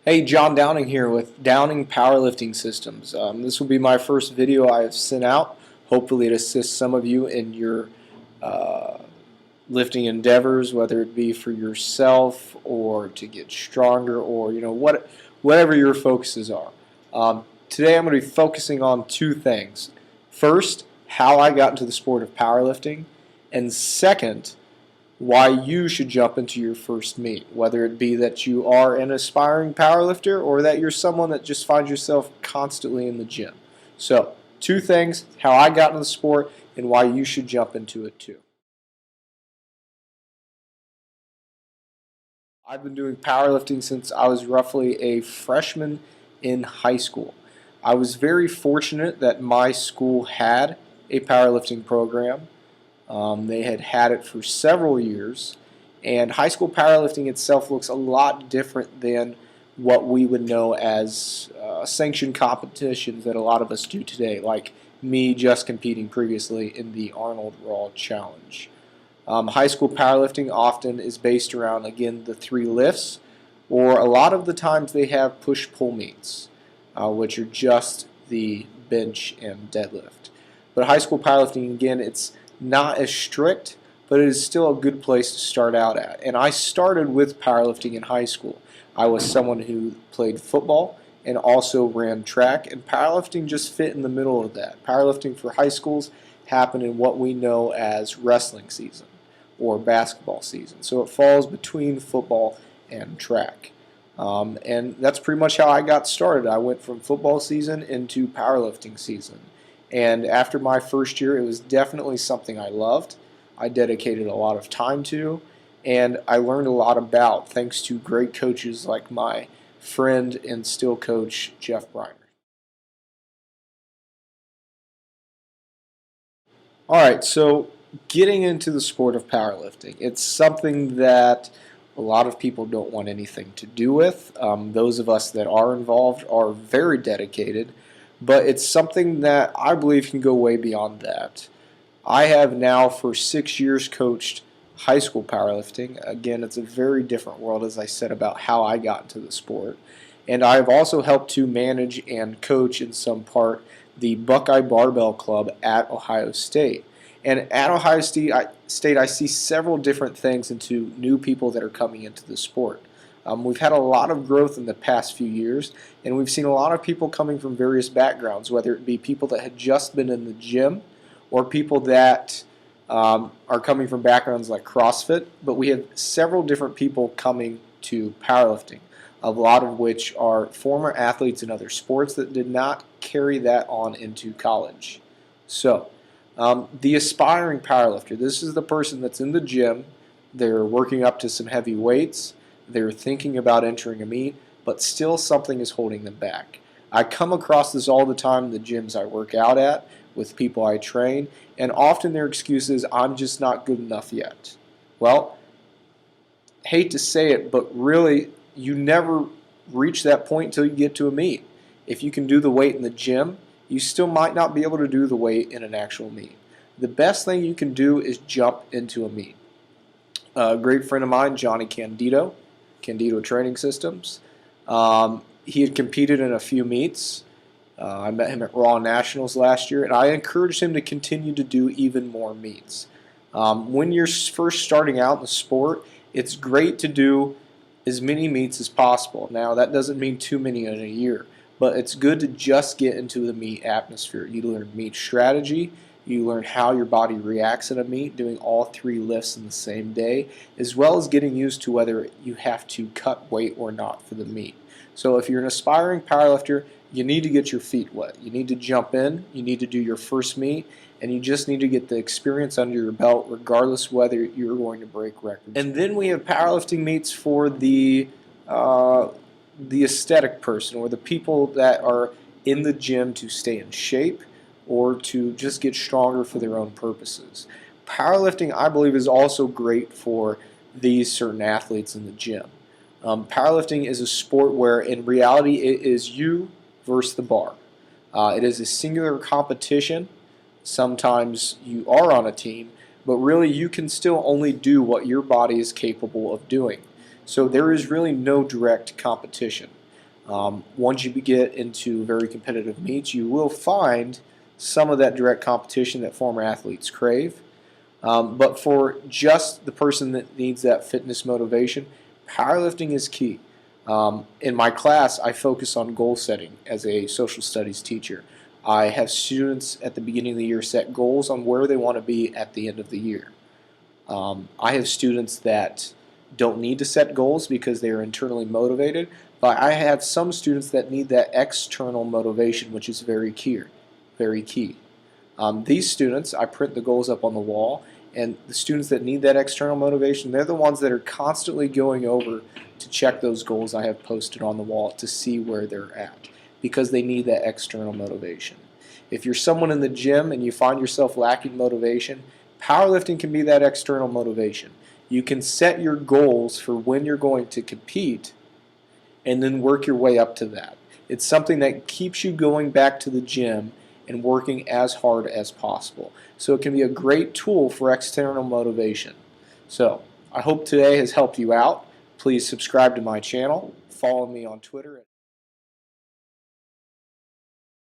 Hey, John Downing here with Downing Powerlifting Systems. This will be my first video I have sent out. Hopefully it assists some of you in your uh, lifting endeavors, whether it be for yourself or to get stronger or whatever your focuses are. Today I'm going to be focusing on two things. First, how I got into the sport of powerlifting, and second, why you should jump into your first meet, whether it be that you are an aspiring powerlifter or that you're someone that just finds yourself constantly in the gym. So, two things, how I got into the sport and why you should jump into it too. I've been doing powerlifting since I was roughly a freshman in high school. I was very fortunate that my school had a powerlifting program. They had had it for several years, and high school powerlifting itself looks a lot different than what we would know as sanctioned competitions that a lot of us do today, like me just competing previously in the Arnold Raw Challenge. High school powerlifting often is based around, again, the three lifts, or a lot of the times they have push-pull meets, which are just the bench and deadlift. But high school powerlifting, again, it's not as strict, but it is still a good place to start out at. And I started with powerlifting in high school. I was someone who played football and also ran track, and powerlifting just fit in the middle of that. Powerlifting for high schools happened in what we know as wrestling season or basketball season. So it falls between football and track. And that's pretty much how I got started. I went from football season into powerlifting season. And after my first year, it was definitely something I loved. I dedicated a lot of time to, and I learned a lot about thanks to great coaches like my friend and still coach, Jeff Briner. All right, so getting into the sport of powerlifting, it's something that a lot of people don't want anything to do with. Those of us that are involved are very dedicated, but it's something that I believe can go way beyond that. I have now for 6 years coached high school powerlifting. Again, it's a very different world, as I said, about how I got into the sport. And I've also helped to manage and coach in some part the Buckeye Barbell Club at Ohio State. And at Ohio State, I see several different things into new people that are coming into the sport. We've had a lot of growth in the past few years, and we've seen a lot of people coming from various backgrounds, whether it be people that had just been in the gym or people that are coming from backgrounds like CrossFit. But we have several different people coming to powerlifting, a lot of which are former athletes in other sports that did not carry that on into college. So, the aspiring powerlifter, this is the person that's in the gym, they're working up to some heavy weights, they're thinking about entering a meet, but still something is holding them back. I come across this all the time in the gyms I work out at, with people I train, and often their excuse is, I'm just not good enough yet. Well, hate to say it, but really, you never reach that point until you get to a meet. If you can do the weight in the gym, you still might not be able to do the weight in an actual meet. The best thing you can do is jump into a meet. A great friend of mine, Johnny Candido Training Systems, he had competed in a few meets. I met him at Raw Nationals last year, and I encouraged him to continue to do even more meets. When you're first starting out in the sport, it's great to do as many meets as possible. Now, that doesn't mean too many in a year, but it's good to just get into the meet atmosphere. You learn meet strategy, you learn how your body reacts in a meet, doing all three lifts in the same day, as well as getting used to whether you have to cut weight or not for the meet. So if you're an aspiring powerlifter, you need to get your feet wet. You need to jump in, you need to do your first meet, and you just need to get the experience under your belt regardless whether you're going to break records. And then we have powerlifting meets for the aesthetic person, or the people that are in the gym to stay in shape or to just get stronger for their own purposes. Powerlifting, I believe, is also great for these certain athletes in the gym. Powerlifting is a sport where in reality it is you versus the bar. It is a singular competition. Sometimes you are on a team, but really you can still only do what your body is capable of doing. So there is really no direct competition. Once you get into very competitive meets, you will find some of that direct competition that former athletes crave. But for just the person that needs that fitness motivation, powerlifting is key. In my class, I focus on goal setting as a social studies teacher. I have students at the beginning of the year set goals on where they want to be at the end of the year. I have students that don't need to set goals because they are internally motivated, but I have some students that need that external motivation, which is very key. Very key. These students, I print the goals up on the wall, and the students that need that external motivation, they're the ones that are constantly going over to check those goals I have posted on the wall to see where they're at, because they need that external motivation. If you're someone in the gym and you find yourself lacking motivation, powerlifting can be that external motivation. You can set your goals for when you're going to compete and then work your way up to that. It's something that keeps you going back to the gym and working as hard as possible. So it can be a great tool for external motivation. So I hope today has helped you out. Please subscribe to my channel. Follow me on Twitter.